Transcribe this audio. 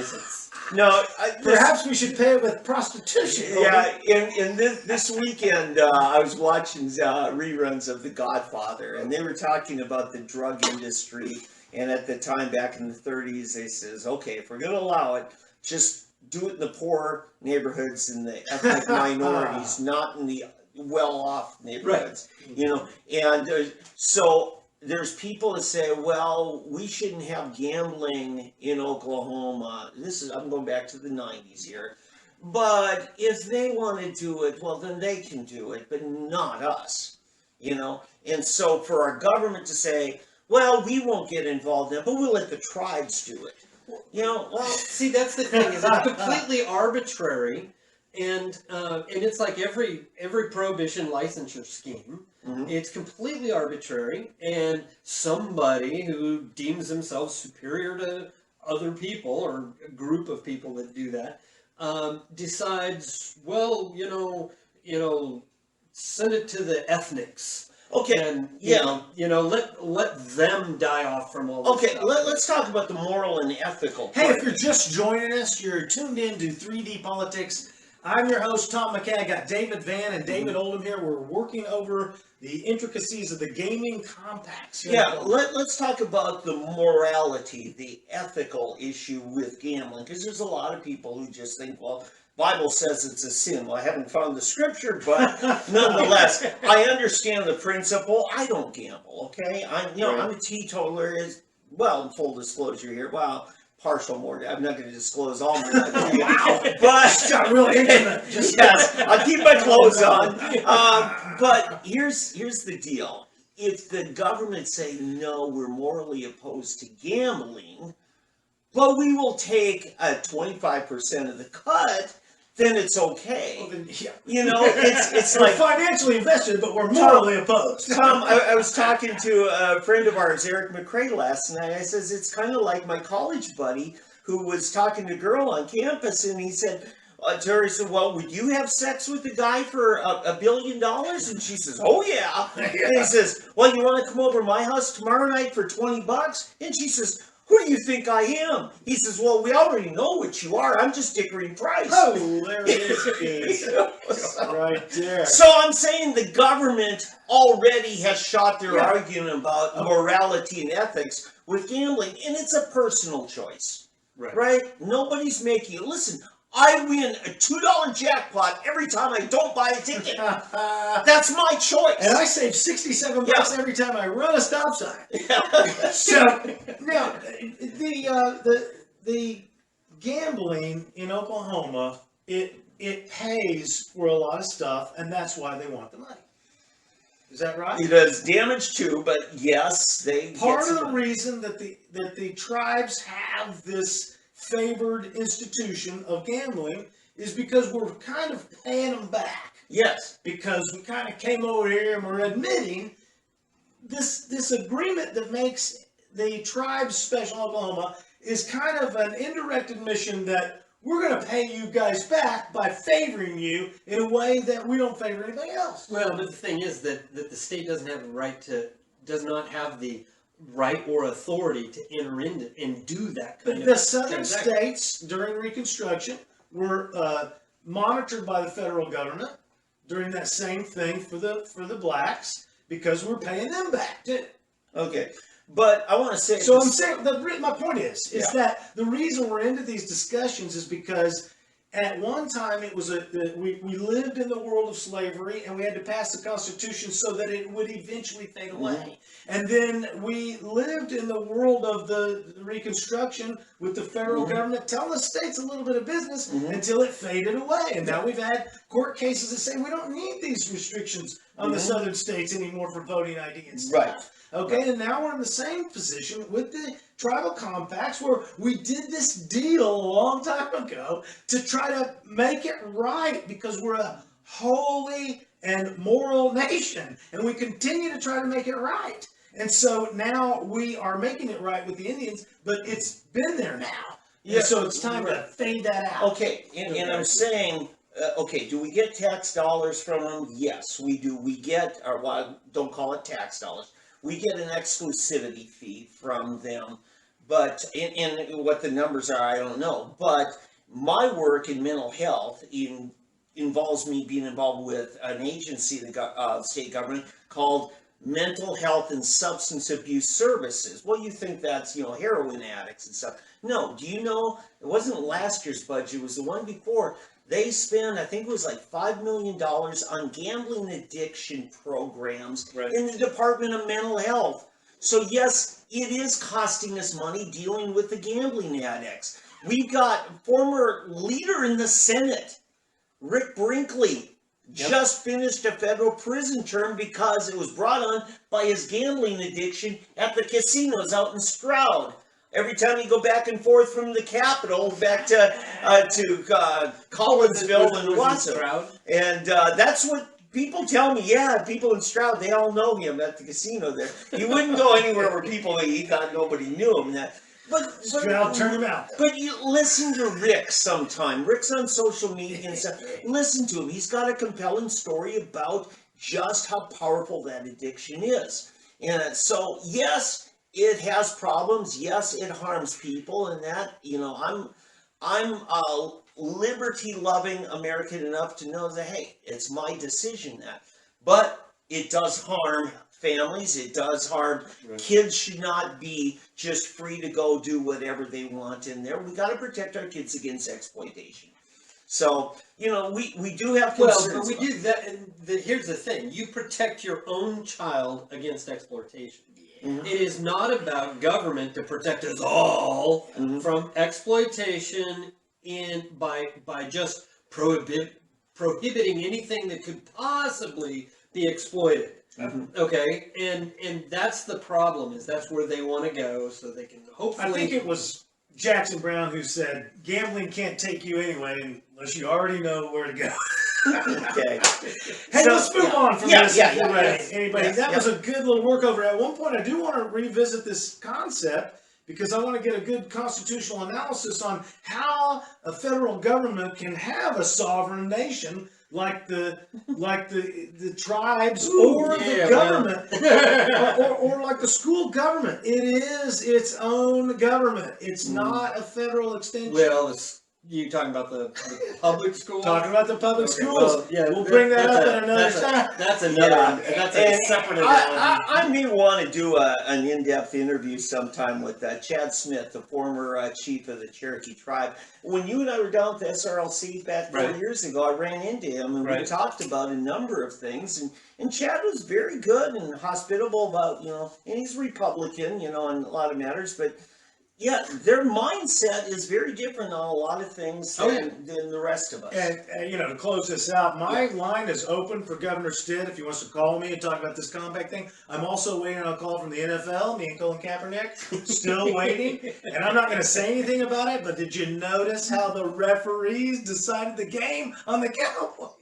license. No, perhaps we should pay it with prostitution. Yeah, in this weekend, I was watching reruns of The Godfather, and they were talking about the drug industry. And at the time, back in the 30s, they says, okay, if we're going to allow it, just do it in the poor neighborhoods and the ethnic minorities, not in the well-off neighborhoods. Right. You know, and so there's people that say, well, we shouldn't have gambling in Oklahoma. I'm going back to the 90s here. But if they want to do it, well, then they can do it, but not us, you know? And so for our government to say, well, we won't get involved in it, but we'll let the tribes do it. You know, well, see, that's the thing, is it's completely arbitrary, and it's like every prohibition licensure scheme. Mm-hmm. It's completely arbitrary, and somebody who deems themselves superior to other people, or a group of people that do that, decides, well, you know, send it to the ethnics. Okay. And let them die off from all this stuff. Let's talk about the moral and ethical part. Hey, if you're just joining us, you're tuned in to 3D Politics. I'm your host, Tom McKay. I got David Van and David Oldham here. We're working over the intricacies of the gaming compacts. Yeah, let's talk about the morality, the ethical issue with gambling, because there's a lot of people who just think, well, Bible says it's a sin. Well, I haven't found the scripture, but nonetheless, I understand the principle. I don't gamble, okay? I'm a teetotaler. Well, full disclosure here. Well, partial more. I'm not going to disclose all my life. Wow, but got real intimate. Yes, I'll keep my clothes on. But here's the deal. If the government say, no, we're morally opposed to gambling, but we will take 25% of the cut, then it's okay. Well, then, yeah. You know, it's we're like financially invested, but we're morally opposed. Tom, I was talking to a friend of ours, Eric McCrae, last night. I says, it's kind of like my college buddy who was talking to a girl on campus, and he said, to her, he said, well, would you have sex with a guy for $1 billion? And she says, oh, yeah. And he says, well, you want to come over to my house tomorrow night for $20? And she says, who do you think I am? He says, well, we already know what you are. I'm just Dickory Price. Oh, there it is. Right there. So I'm saying the government already has shot their argument about morality and ethics with gambling, and it's a personal choice. Right? Nobody's making it. Listen, I win a $2 jackpot every time I don't buy a ticket. That's my choice. And I save $67 every time I run a stop sign. So now the gambling in Oklahoma, it pays for a lot of stuff, and that's why they want the money. Is that right? It does damage too, but yes, they part of the reason that the tribes have this favored institution of gambling is because we're kind of paying them back. Yes. Because we kind of came over here and we're admitting this agreement that makes the tribes special in Oklahoma is kind of an indirect admission that we're going to pay you guys back by favoring you in a way that we don't favor anything else. Well, but the thing is that the state does not have the right or authority to enter into and do that kind of the southern states during Reconstruction were monitored by the federal government during that same thing for the blacks because we're paying them back too. Okay, but I want to say. So I'm saying my point is that the reason we're into these discussions is because at one time it was we lived in the world of slavery and we had to pass the Constitution so that it would eventually fade away. Mm-hmm. And then we lived in the world of the Reconstruction with the federal government telling the states a little bit of business until it faded away. And now we've had court cases that say we don't need these restrictions on the southern states anymore for voting ID and stuff. Right. Okay, and now we're in the same position with the tribal compacts where we did this deal a long time ago to try to make it right because we're a holy and moral nation and we continue to try to make it right. And so now we are making it right with the Indians, but it's been there now. Yeah. And so it's time to fade that out. Okay, and I'm saying, okay, do we get tax dollars from them? Yes, we do. We get, or well, don't call it tax dollars. We get an exclusivity fee from them, But and what the numbers are, I don't know. But my work in mental health involves me being involved with an agency, the state government, called Mental Health and Substance Abuse Services. Well, you think that's, heroin addicts and stuff. No, do you know, it wasn't last year's budget, it was the one before. They spent, I think it was like $5 million on gambling addiction programs in the Department of Mental Health. So yes, it is costing us money dealing with the gambling addicts. We've got former leader in the Senate, Rick Brinkley, just finished a federal prison term because it was brought on by his gambling addiction at the casinos out in Stroud. Every time you go back and forth from the Capitol back to Collinsville and Watson. And that's what people tell me. Yeah, people in Stroud, they all know him at the casino there. He wouldn't go anywhere where he thought nobody knew him. But Stroud, turn him out. But you listen to Rick sometime. Rick's on social media and stuff. Listen to him. He's got a compelling story about just how powerful that addiction is. And so, yes, it has problems. Yes, it harms people, and that, I'm a liberty-loving American enough to know that, hey, it's my decision that. But it does harm families. It does harm. Kids should not be just free to go do whatever they want in there. We got to protect our kids against exploitation. So, we do have concerns. Well, but we do that. And here's the thing: you protect your own child against exploitation. Mm-hmm. It is not about government to protect us all from exploitation by just prohibiting anything that could possibly be exploited. Okay, and that's the problem. That's where they want to go, so they can hopefully. I think it was Jackson Brown who said, "Gambling can't take you anyway unless you already know where to go." Okay. Hey, let's move on from this. Anybody? Yes, that was a good little workover. At one point, I do want to revisit this concept because I want to get a good constitutional analysis on how a federal government can have a sovereign nation like the tribes or the government or like the school government. It is its own government. It's not a federal extension. Well, you talking about the public schools? Talking about the public schools. Well, we'll bring that up at another time. That's another. That's a separate analogy. I may want to do an in-depth interview sometime with Chad Smith, the former chief of the Cherokee tribe. When you and I were down at the SRLC back 4 years ago, I ran into him and we talked about a number of things. And Chad was very good and hospitable about, and he's Republican, in a lot of matters, but yeah, their mindset is very different on a lot of things than the rest of us. And to close this out, my line is open for Governor Stitt if he wants to call me and talk about this compact thing. I'm also waiting on a call from the NFL, me and Colin Kaepernick, still waiting. And I'm not going to say anything about it, but did you notice how the referees decided the game on the Cowboys?